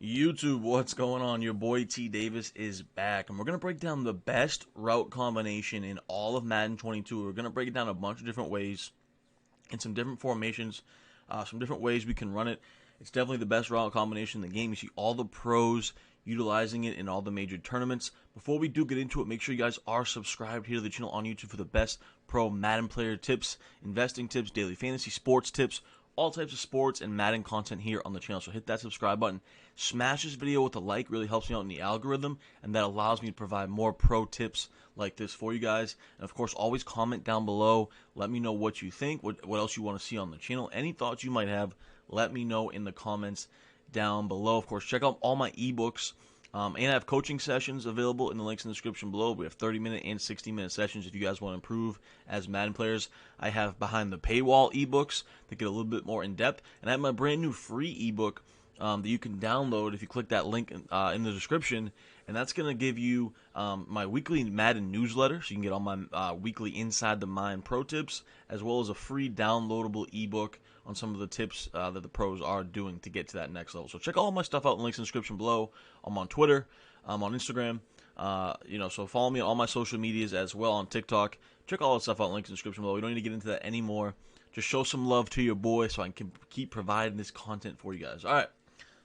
YouTube, what's going on? Your boy T Davis is back, and we're going to break down the best route combination in all of Madden 22. We're going to break it down a bunch of different ways, in some different formations, some different ways we can run it. It's definitely the best route combination in the game. You see all the pros utilizing it in all the major tournaments. Before we do get into it, make sure you guys are subscribed here to the channel on YouTube for the best pro Madden player tips, investing tips, daily fantasy sports tips, all types of sports and Madden content here on the channel. So hit that subscribe button. Smash this video with a like. Really helps me out in the algorithm, and that allows me to provide more pro tips like this for you guys. And of course, always comment down below. Let me know what you think, what else you want to see on the channel. Any thoughts you might have, let me know in the comments down below. Of course, check out all my ebooks. And I have coaching sessions available in the links in the description below. We have 30-minute and 60-minute sessions if you guys want to improve as Madden players. I have behind the paywall ebooks that get a little bit more in depth, and I have my brand new free ebook that you can download if you click that link in the description, and that's going to give you my weekly Madden newsletter, so you can get all my weekly Inside the Mind pro tips, as well as a free downloadable ebook on some of the tips that the pros are doing to get to that next level. So check all my stuff out in the links in the description below. I'm on Twitter, I'm on Instagram, so follow me on all my social medias as well on TikTok. Check all that stuff out in the links in the description below. We don't need to get into that anymore. Just show some love to your boy so I can keep providing this content for you guys. All right,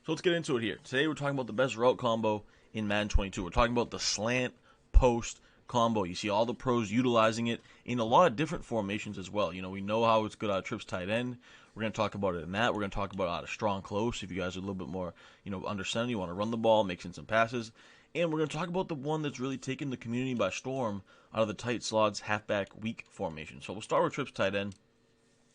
so let's get into it here. Today we're talking about the best route combo in Madden 22. We're talking about the slant post combo. You see all the pros utilizing it in a lot of different formations as well. We know how it's good out of trips tight end. We're going to talk about it in that. We're going to talk about out of strong close if you guys are a little bit more, under center, you want to run the ball, mix in some passes. And we're going to talk about the one that's really taken the community by storm out of the tight slots, halfback, weak formation. So we'll start with trips tight end.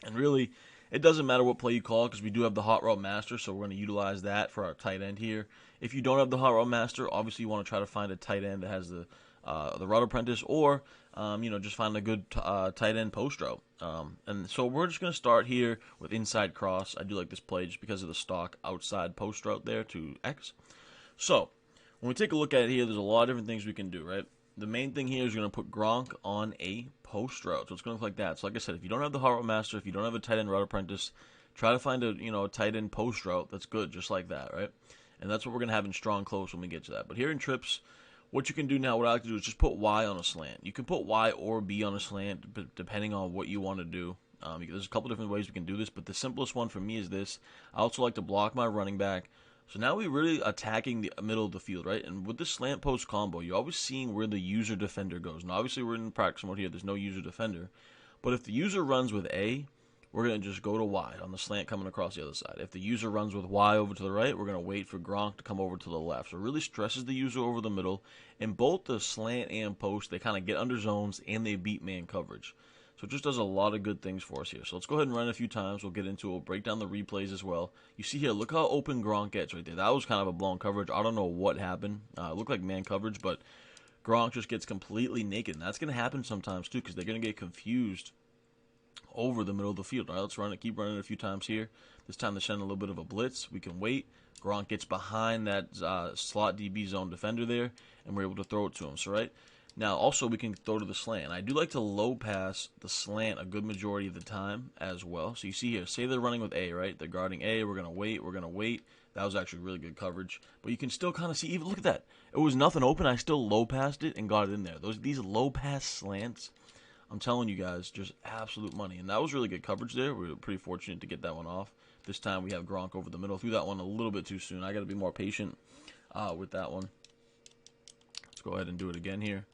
And really, it doesn't matter what play you call because we do have the hot route master, so we're going to utilize that for our tight end here. If you don't have the hot route master, obviously you want to try to find a tight end that has the route apprentice, or just find a good tight end post route. And so we're just going to start here with inside cross. I do like this play just because of the stock outside post route there to X. So when we take a look at it here, there's a lot of different things we can do, right? The main thing here is you're going to put Gronk on a post route. So it's going to look like that. So like I said, if you don't have the hot route master, if you don't have a tight end route apprentice, try to find a tight end post route that's good, just like that, right? And that's what we're going to have in strong close when we get to that. But here in trips, what you can do now, what I like to do is just put Y on a slant. You can put Y or B on a slant depending on what you want to do. There's a couple different ways we can do this, but the simplest one for me is this. I also like to block my running back. So now we're really attacking the middle of the field, right? And with this slant post combo, you're always seeing where the user defender goes. And obviously we're in practice mode here. There's no user defender. But if the user runs with A, we're going to just go to Y on the slant coming across the other side. If the user runs with Y over to the right, we're going to wait for Gronk to come over to the left. So it really stresses the user over the middle. And both the slant and post, they kind of get under zones and they beat man coverage. So it just does a lot of good things for us here. So let's go ahead and run it a few times. We'll get into it. We'll break down the replays as well. You see here, look how open Gronk gets right there. That was kind of a blown coverage. I don't know what happened. It looked like man coverage, but Gronk just gets completely naked. And that's going to happen sometimes too because they're going to get confused over the middle of the field. All right, let's run it. Keep running it a few times here. This time they send a little bit of a blitz. We can wait. Gronk gets behind that slot DB zone defender there, and we're able to throw it to him. So, right now, also we can throw to the slant. I do like to low pass the slant a good majority of the time as well. So you see here, say they're running with A, right? They're guarding A. We're going to wait. We're going to wait. That was actually really good coverage. But you can still kind of see, even look at that. It was nothing open. I still low passed it and got it in there. These low pass slants, I'm telling you guys, just absolute money. And that was really good coverage there. We were pretty fortunate to get that one off. This time we have Gronk over the middle. Threw that one a little bit too soon. I got to be more patient with that one. Let's go ahead and do it again here.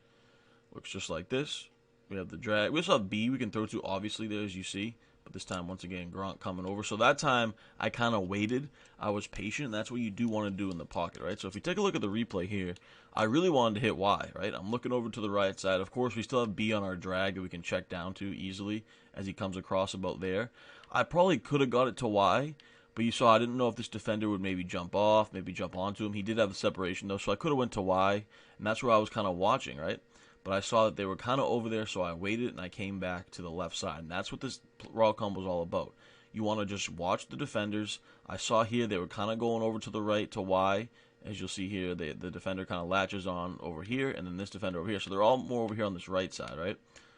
Looks just like this. We have the drag. We also have B we can throw to, obviously, there as you see. But this time, once again, Gronk coming over. So that time, I kind of waited. I was patient. That's what you do want to do in the pocket, right? So if we take a look at the replay here, I really wanted to hit Y, right? I'm looking over to the right side. Of course, we still have B on our drag that we can check down to easily as he comes across about there. I probably could have got it to Y, but you saw I didn't know if this defender would maybe jump off, maybe jump onto him. He did have the separation, though, so I could have went to Y, and that's where I was kind of watching, right? But I saw that they were kind of over there, so I waited, and I came back to the left side. And that's what this route combo is all about. You want to just watch the defenders. I saw here they were kind of going over to the right to Y. As you'll see here, the defender kind of latches on over here, and then this defender over here. So they're all more over here on this right side, right?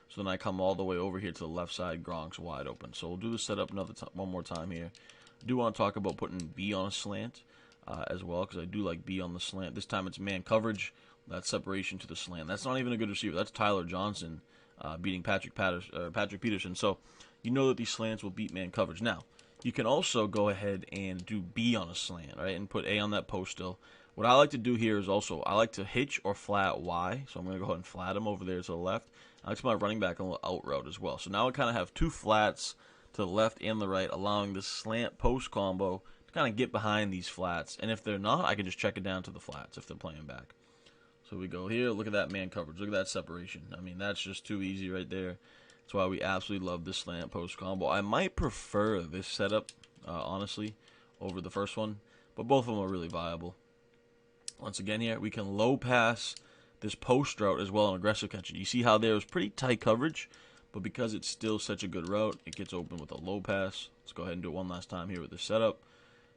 So then I come all the way over here to the left side. Gronk's wide open. So we'll do the setup one more time here. I do want to talk about putting B on a slant. as well, because I do like B on the slant. This time it's man coverage. That's separation to the slant. That's not even a good receiver. That's Tyler Johnson beating Patrick Peterson. So you know that these slants will beat man coverage. Now, you can also go ahead and do B on a slant, right, and put A on that post still. What I like to do here is also, I like to hitch or flat Y. So I'm going to go ahead and flat him over there to the left. I like to my running back a little out route as well. So now I kind of have two flats to the left and the right, allowing this slant post combo to kind of get behind these flats. And if they're not, I can just check it down to the flats if they're playing back. So we go here. Look at that man coverage. Look at that separation. I mean, that's just too easy right there. That's why we absolutely love this slant post combo. I might prefer this setup, honestly, over the first one. But both of them are really viable. Once again here, we can low pass this post route as well on aggressive catching. You see how there was pretty tight coverage, but because it's still such a good route, it gets open with a low pass. Let's go ahead and do it one last time here with this setup.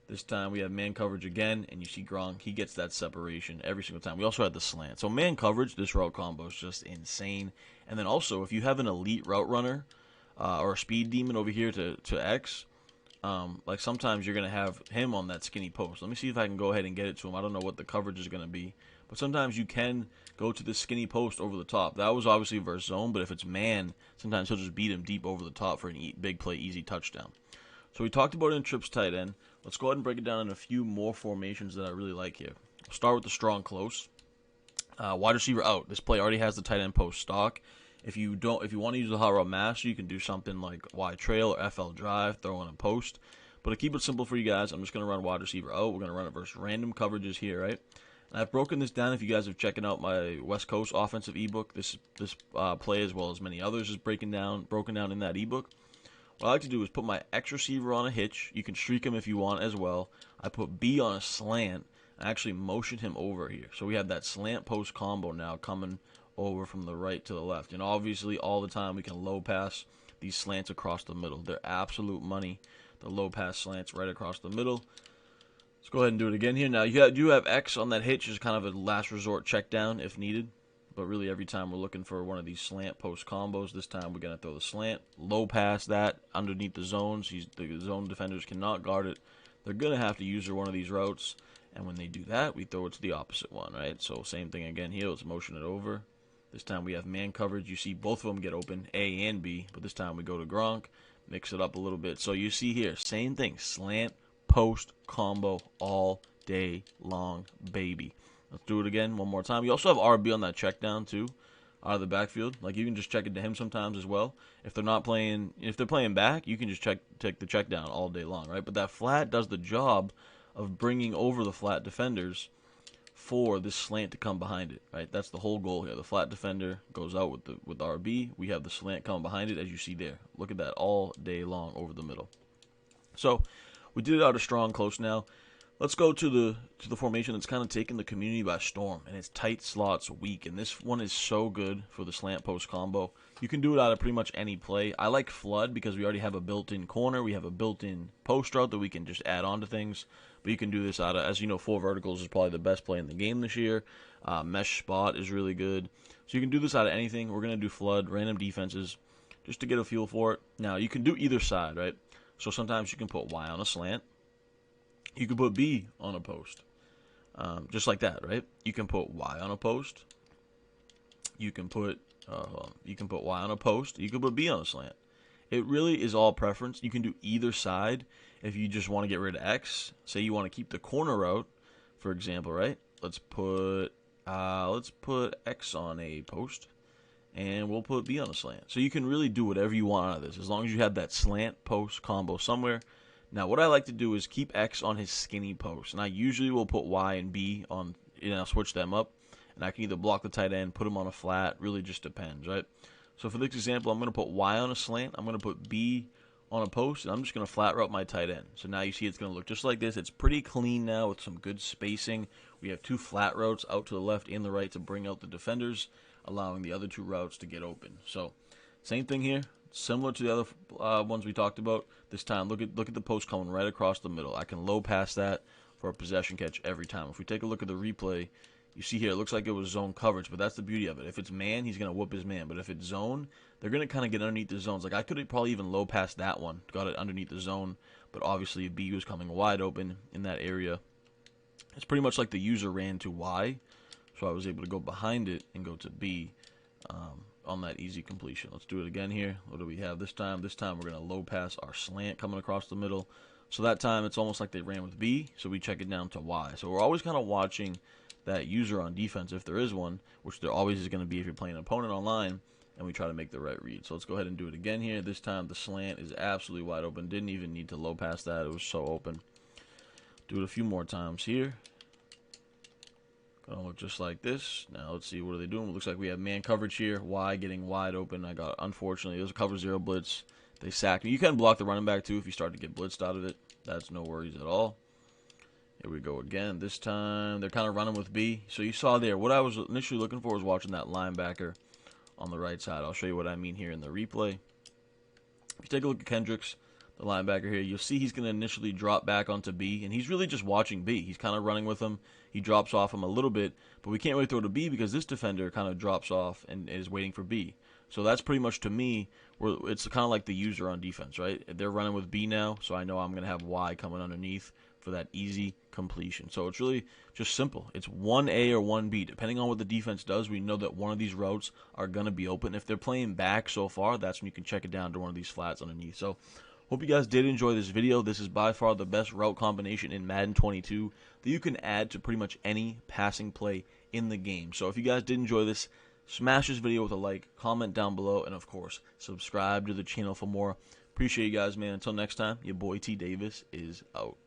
This time we have man coverage again, and you see Gronk, he gets that separation every single time. We also had the slant. So man coverage, this route combo is just insane. And then also, if you have an elite route runner or a speed demon over here to X, like sometimes you're going to have him on that skinny post. Let me see if I can go ahead and get it to him. I don't know what the coverage is going to be. But sometimes you can go to the skinny post over the top. That was obviously versus zone, but if it's man, sometimes he'll just beat him deep over the top for a big play, easy touchdown. So we talked about it in trips tight end. Let's go ahead and break it down in a few more formations that I really like here. We'll start with the strong close. Wide receiver out. This play already has the tight end post stock. If you want to use the hot route master, you can do something like Y trail or FL drive, throw in a post. But to keep it simple for you guys, I'm just going to run wide receiver out. We're going to run it versus random coverages here, right? And I've broken this down. If you guys are checking out my West Coast offensive ebook, this play as well as many others is broken down in that ebook. What I like to do is put my X receiver on a hitch. You can streak him if you want as well. I put B on a slant. I actually motion him over here. So we have that slant post combo now coming over from the right to the left. And obviously all the time we can low pass these slants across the middle. They're absolute money. The low pass slants right across the middle. Let's go ahead and do it again here. Now you do have X on that hitch as kind of a last resort check down if needed. But really every time we're looking for one of these slant post combos, this time we're going to throw the slant, low pass that underneath the zones. The zone defenders cannot guard it. They're going to have to use one of these routes. And when they do that, we throw it to the opposite one, right? So same thing again here. Let's motion it over. This time we have man coverage. You see both of them get open, A and B. But this time we go to Gronk, mix it up a little bit. So you see here, same thing, slant post combo all day long, baby. Let's do it again one more time. You also have RB on that check down too, out of the backfield. Like you can just check it to him sometimes as well. If they're playing back, you can just take the check down all day long, right? But that flat does the job of bringing over the flat defenders for this slant to come behind it, right? That's the whole goal here. The flat defender goes out with RB. We have the slant come behind it, as you see there. Look at that all day long over the middle. So we did it out of strong close now. Let's go to the formation that's kind of taken the community by storm, and it's tight slots weak, and this one is so good for the slant post combo. You can do it out of pretty much any play. I like flood because we already have a built-in corner. We have a built-in post route that we can just add on to things, but you can do this out of, as you know, 4 verticals is probably the best play in the game this year. Mesh spot is really good. So you can do this out of anything. We're going to do flood, random defenses, just to get a feel for it. Now, you can do either side, right? So sometimes you can put Y on a slant. You can put B on a post, just like that, right? You can put Y on a post. You can put Y on a post. You can put B on a slant. It really is all preference. You can do either side if you just want to get rid of X. Say you want to keep the corner route, for example, right? Let's put X on a post, and we'll put B on a slant. So you can really do whatever you want out of this, as long as you have that slant post combo somewhere. Now, what I like to do is keep X on his skinny post, and I usually will put Y and B on, I'll switch them up, and I can either block the tight end, put him on a flat, really just depends, right? So for this example, I'm going to put Y on a slant, I'm going to put B on a post, and I'm just going to flat route my tight end. So now you see it's going to look just like this. It's pretty clean now with some good spacing. We have 2 flat routes out to the left and the right to bring out the defenders, allowing the other 2 routes to get open. So same thing here. Similar to the other ones we talked about. This time, look at the post coming right across the middle. I can low pass that for a possession catch every time. If we take a look at the replay, you see here, it looks like it was zone coverage, but that's the beauty of it. If it's man, he's going to whoop his man. But if it's zone, they're going to kind of get underneath the zones. Like I could have probably even low passed that one, got it underneath the zone, but obviously B was coming wide open in that area. It's pretty much like the user ran to Y, so I was able to go behind it and go to B on that easy completion. Let's do it again here. What do we have this time? This time we're going to low pass our slant coming across the middle. So that time it's almost like they ran with B, so we check it down to Y. So we're always kind of watching that user on defense if there is one, which there always is going to be if you're playing an opponent online, and we try to make the right read. So let's go ahead and do it again here. This time the slant is absolutely wide open. Didn't even need to low pass that. It was so open. Do it a few more times here. Gonna look just like this. Now let's see, what are they doing? It looks like we have man coverage here. Y getting wide open. Unfortunately, there's a cover zero blitz. They sacked me. You can block the running back too if you start to get blitzed out of it. That's no worries at all. Here we go again. This time they're kind of running with B. So you saw there, what I was initially looking for was watching that linebacker on the right side. I'll show you what I mean here in the replay. If you take a look at Kendricks, the linebacker here, you'll see he's going to initially drop back onto B, and he's really just watching B. He's kind of running with him. He drops off him a little bit, but we can't really throw to B because this defender kind of drops off and is waiting for B. So that's pretty much, to me, where it's kind of like the user on defense, right? They're running with B now, so I know I'm going to have Y coming underneath for that easy completion. So it's really just simple. It's 1A or 1B. Depending on what the defense does, we know that one of these routes are going to be open. If they're playing back so far, that's when you can check it down to one of these flats underneath. So hope you guys did enjoy this video. This is by far the best route combination in Madden 22 that you can add to pretty much any passing play in the game. So if you guys did enjoy this, smash this video with a like, comment down below, and of course, subscribe to the channel for more. Appreciate you guys, man. Until next time, your boy T Davis is out.